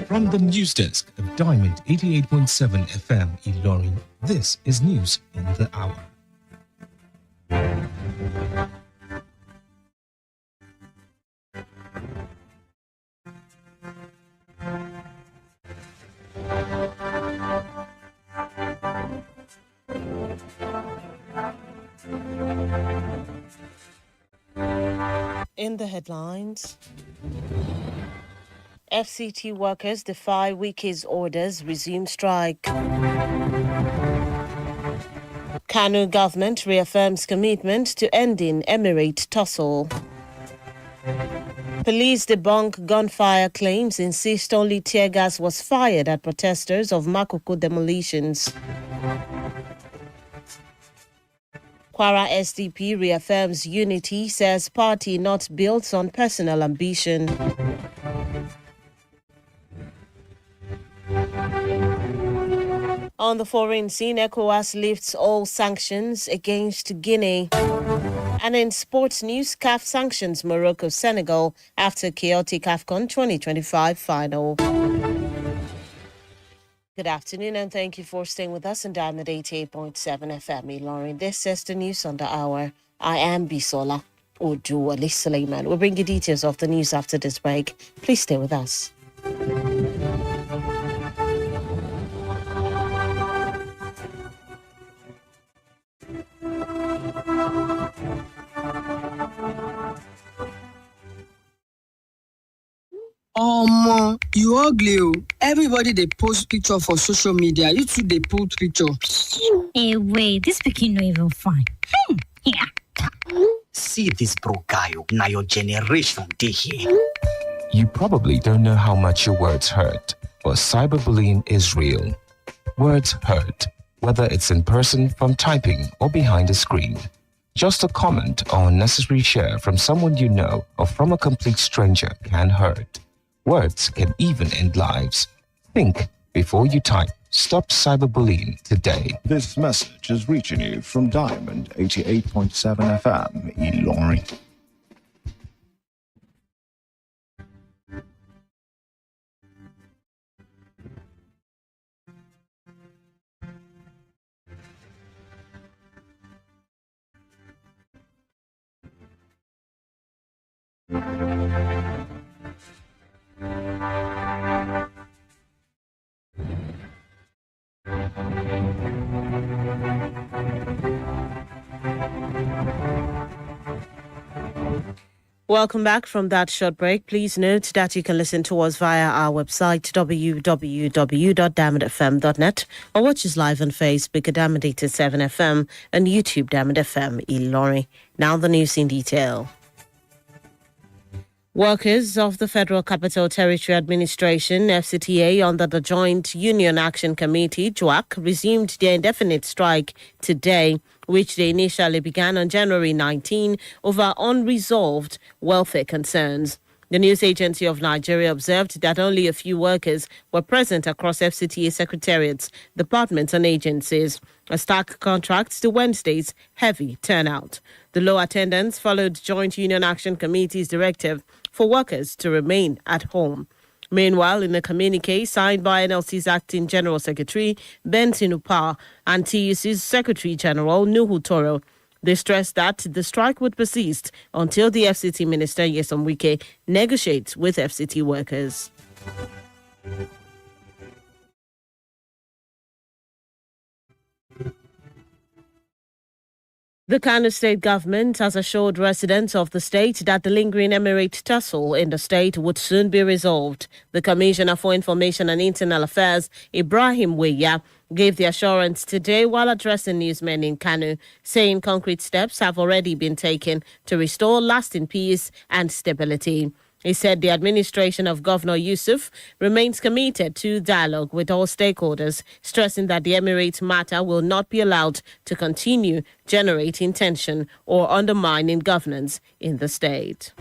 From the news desk of Diamond 88.7 FM Ilorin, this is News in the Hour. In the headlines, FCT workers defy Wiki's orders, resume strike. Kano government reaffirms commitment to ending Emirate tussle. Police debunk gunfire claims, insist only tear gas was fired at protesters of Makoko demolitions. Kwara SDP reaffirms unity, says party not built on personal ambition. On the foreign scene, ECOWAS lifts all sanctions against Guinea. And in sports news, CAF sanctions Morocco, Senegal after chaotic AFCON 2025 final. Good afternoon and thank you for staying with us on Diamond 88.7 FM Ilorin. This is the news on the hour. I am BISOLA ODUWOLE Suleiman. We'll bring you details of the news after this break. Please stay with us. You ugly. Everybody they post picture for social media. You too they put picture. Hey, wait, this picking not even fine. Yeah. See this broke guy, now your generation they here. You probably don't know how much your words hurt, but cyberbullying is real. Words hurt, whether it's in person, from typing, or behind a screen. Just a comment or unnecessary share from someone you know or from a complete stranger can hurt. Words can even end lives. Think before you type. Stop cyberbullying today. This message is reaching you from Diamond 88.7 FM Ilorin. Welcome back from that short break. Please note that you can listen to us via our website www.diamondfm.net or watch us live on Facebook at Diamond 87 FM and YouTube Diamond FM Ilorin. Now the news in detail. Workers of the Federal Capital Territory Administration, FCTA, under the Joint Union Action Committee, JUAC, resumed their indefinite strike today, which they initially began on January 19 over unresolved welfare concerns. The News Agency of Nigeria observed that only a few workers were present across FCTA secretariats, departments and agencies. A stark contrast to Wednesday's heavy turnout. The low attendance followed Joint Union Action Committee's directive for workers to remain at home. Meanwhile, in a communique signed by NLC's Acting General Secretary, Benson Upah, and TUC's Secretary General, Nuhu Toro, they stressed that the strike would persist until the FCT Minister, Nyesom Wike, negotiates with FCT workers. The Kano state government has assured residents of the state that the lingering emirate tussle in the state would soon be resolved. The Commissioner for Information and Internal Affairs, Ibrahim Weya, gave the assurance today while addressing newsmen in Kano, saying concrete steps have already been taken to restore lasting peace and stability. He said the administration of Governor Yusuf remains committed to dialogue with all stakeholders, stressing that the Emirates matter will not be allowed to continue generating tension or undermining governance in the state.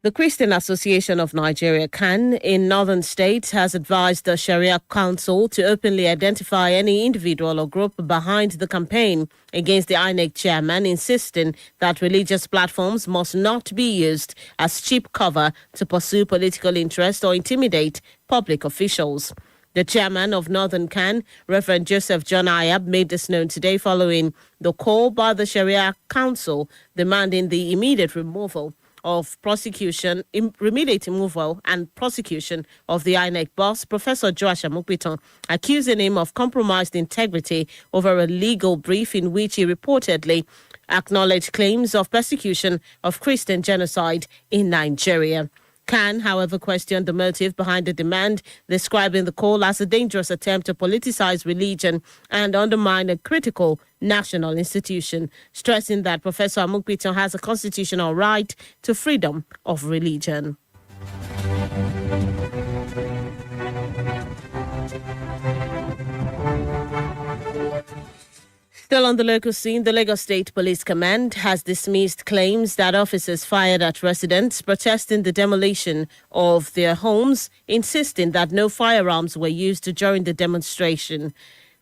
The Christian Association of Nigeria, CAN, in northern states has advised the Sharia Council to openly identify any individual or group behind the campaign against the INEC chairman, insisting that religious platforms must not be used as cheap cover to pursue political interest or intimidate public officials. The chairman of Northern CAN, Reverend Joseph John Ayab, made this known today following the call by the Sharia Council demanding the immediate removal and prosecution of the INEC boss, Professor Joash Amukbiton, accusing him of compromised integrity over a legal brief in which he reportedly acknowledged claims of persecution of Christian genocide in Nigeria. CAN, however, questioned the motive behind the demand, describing the call as a dangerous attempt to politicize religion and undermine a critical national institution, stressing that Professor Amukbiton has a constitutional right to freedom of religion. Still on the local scene, the Lagos State Police Command has dismissed claims that officers fired at residents protesting the demolition of their homes, insisting that no firearms were used during the demonstration.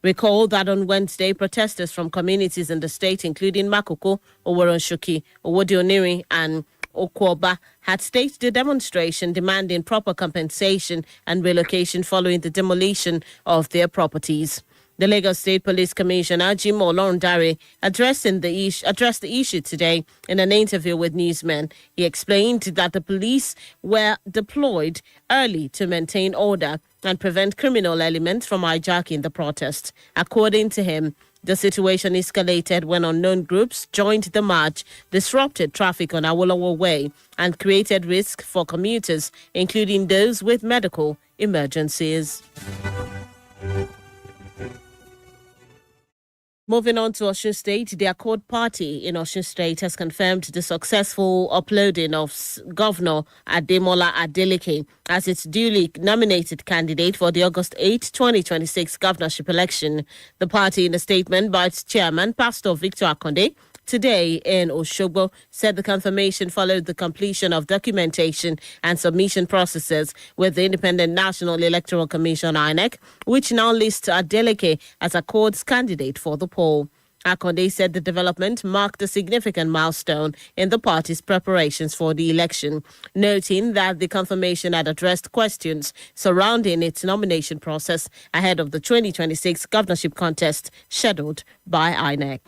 Recall that on Wednesday, protesters from communities in the state, including Makoko, Oworonshoki, Owodioniri, and Okwoba, had staged the demonstration demanding proper compensation and relocation following the demolition of their properties. The Lagos State Police Commissioner, Jim Olorundare, addressed the issue today in an interview with newsmen. He explained that the police were deployed early to maintain order and prevent criminal elements from hijacking the protest. According to him, the situation escalated when unknown groups joined the march, disrupted traffic on Awolowo Way, and created risk for commuters, including those with medical emergencies. Moving on to Osun State, the Accord Party in Osun State has confirmed the successful uploading of Governor Ademola Adeleke as its duly nominated candidate for the August 8, 2026 governorship election. The party, in a statement by its chairman, Pastor Victor Akonde, today in Osogbo, said the confirmation followed the completion of documentation and submission processes with the Independent National Electoral Commission, INEC, which now lists Adeleke as Accord's candidate for the poll. Akonde said the development marked a significant milestone in the party's preparations for the election, noting that the confirmation had addressed questions surrounding its nomination process ahead of the 2026 governorship contest scheduled by INEC.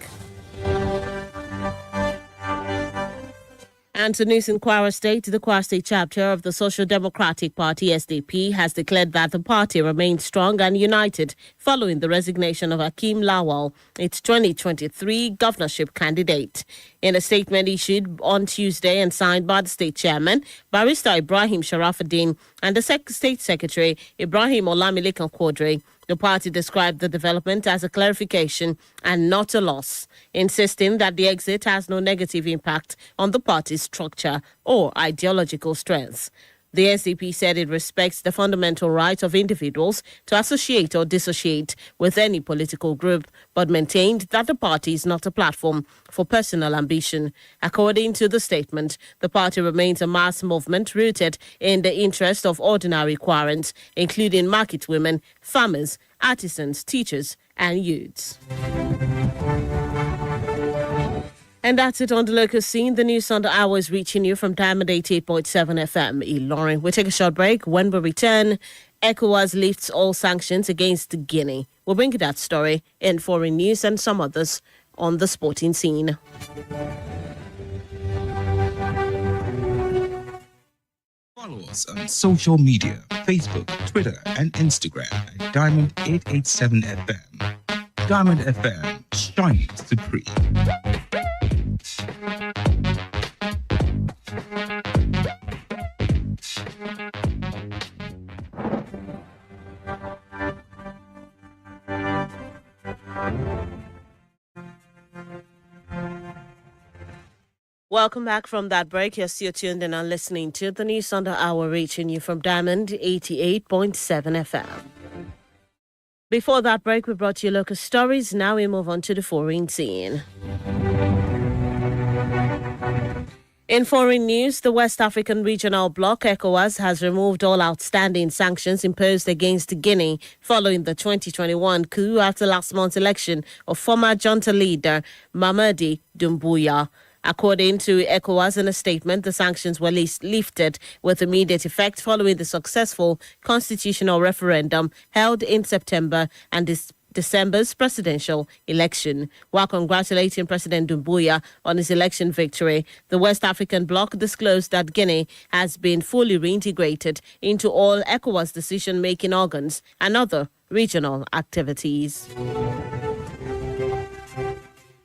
And to news in Kwara State, the Kwara State chapter of the Social Democratic Party, SDP, has declared that the party remains strong and united following the resignation of Hakeem Lawal, its 2023 governorship candidate. In a statement issued on Tuesday and signed by the state chairman, Barrister Ibrahim Sharafuddin, and the state secretary, Ibrahim Olamilekan Quadri, the party described the development as a clarification and not a loss, insisting that the exit has no negative impact on the party's structure or ideological strengths. The SDP said it respects the fundamental right of individuals to associate or dissociate with any political group, but maintained that the party is not a platform for personal ambition. According to the statement, the party remains a mass movement rooted in the interest of ordinary Kwarans, including market women, farmers, artisans, teachers, and youths. And that's it on the local scene. The news on the hour is reaching you from Diamond 88.7 FM, Ilorin. We'll take a short break. When we return, ECOWAS lifts all sanctions against Guinea. We'll bring you that story in foreign news and some others on the sporting scene. Follow us on social media, Facebook, Twitter, and Instagram at Diamond 887 FM. Diamond FM, shining supreme. Welcome back from that break. You're still tuned in and listening to the news on the hour, reaching you from Diamond 88.7 FM. Before that break, we brought you local stories. Now we move on to the foreign scene. In foreign news, the West African Regional Bloc, ECOWAS, has removed all outstanding sanctions imposed against Guinea following the 2021 coup after last month's election of former junta leader Mamadi Doumbouya. According to ECOWAS in a statement, the sanctions were lifted with immediate effect following the successful constitutional referendum held in September and December's presidential election. While congratulating President Doumbouya on his election victory, the West African Bloc disclosed that Guinea has been fully reintegrated into all ECOWAS decision-making organs and other regional activities.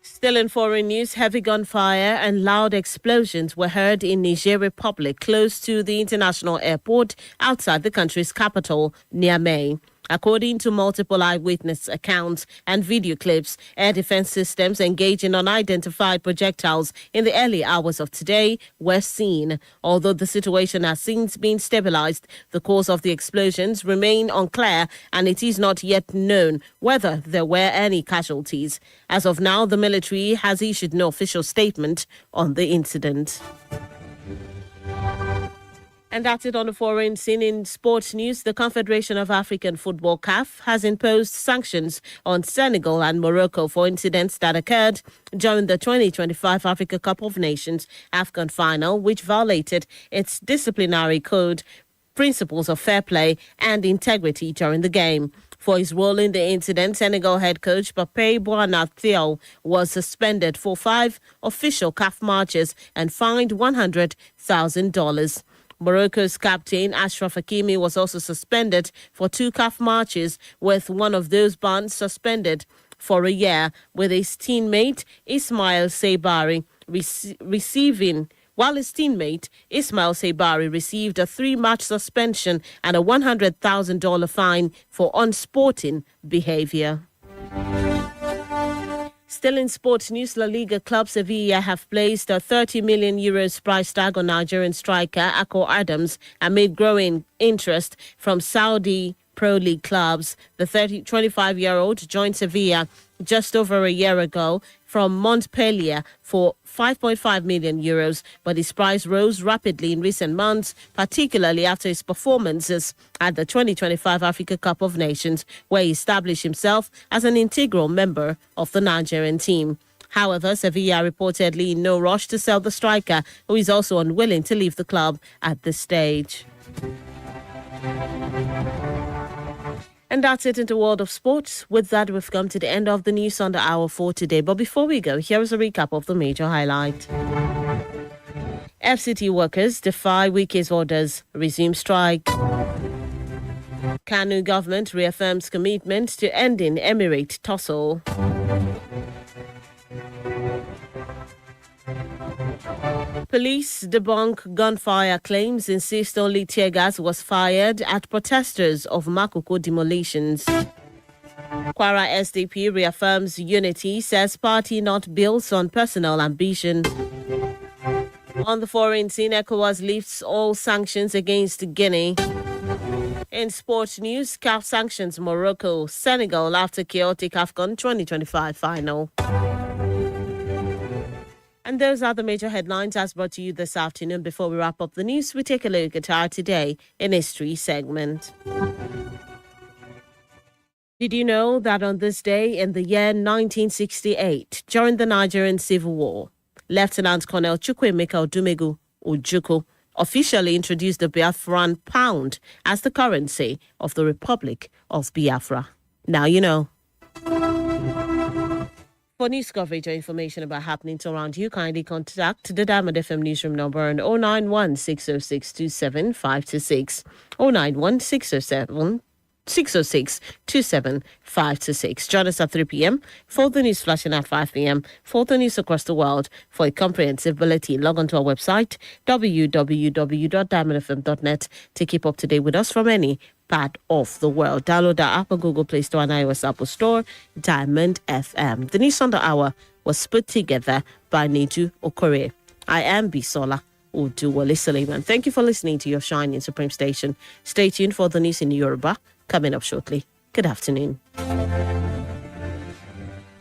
Still in foreign news, heavy gunfire and loud explosions were heard in Niger Republic, close to the international airport outside the country's capital, Niamey. According to multiple eyewitness accounts and video clips, air defense systems engaging unidentified projectiles in the early hours of today were seen. Although the situation has since been stabilized, the cause of the explosions remain unclear and it is not yet known whether there were any casualties. As of now, the military has issued no official statement on the incident. And that's it on the foreign scene. In sports news, the Confederation of African Football (CAF) has imposed sanctions on Senegal and Morocco for incidents that occurred during the 2025 Africa Cup of Nations AFCON final, which violated its disciplinary code, principles of fair play and integrity during the game. For his role in the incident, Senegal head coach Pape Bouna Thiaw was suspended for 5 official CAF matches and fined $100,000. Morocco's captain Ashraf Hakimi was also suspended for 2 CAF matches, with one of those bans suspended for a year, with his teammate Ismail Sabari while his teammate Ismail Sabari received a 3-match suspension and a $100,000 fine for unsporting behavior. Still in sports news, La Liga club Sevilla have placed a €30 million price tag on Nigerian striker Akko Adams amid growing interest from Saudi Pro League clubs. The 25-year-old joined Sevilla just over a year ago from Montpellier for €5.5 million, but his price rose rapidly in recent months, particularly after his performances at the 2025 Africa Cup of Nations, where he established himself as an integral member of the Nigerian team. However, Sevilla reportedly in no rush to sell the striker, who is also unwilling to leave the club at this stage. And that's it in the world of sports. With that, we've come to the end of the news on the hour for today. But before we go, here is a recap of the major highlight. FCT workers defy Wiki's orders, resume strike. Kanu government reaffirms commitment to ending Emirate tussle. Police debunk gunfire claims, insist only tear gas was fired at protesters of Makoko demolitions. Kwara SDP reaffirms unity, says party not built on personal ambition. On the foreign scene, ECOWAS lifts all sanctions against Guinea. In sports news, CAF sanctions Morocco, Senegal after chaotic AFCON 2025 final. And those are the major headlines as brought to you this afternoon. Before we wrap up the news, we take a look at our Today in History segment. Did you know that on this day in the year 1968, during the Nigerian Civil War, Lieutenant Colonel Chukwuemeka Odumegu Ojukwu officially introduced the Biafran pound as the currency of the Republic of Biafra? Now you know. For news coverage or information about happenings around you, kindly contact the Diamond FM newsroom number on 091-606-27526, 091-606-27526. Join us at 3 p.m. for the news flashing at 5 p.m. for the news across the world. For a comprehensive bulletin, log on to our website, www.diamondfm.net, to keep up to date with us from any part of the world. Download the app on Google Play Store and iOS Apple Store, Diamond FM. The news on the hour was put together by Niju Okore. I am BISOLA ODUWOLE Suleiman. Thank you for listening to your shining Supreme station. Stay tuned for the news in Yoruba coming up shortly. Good afternoon.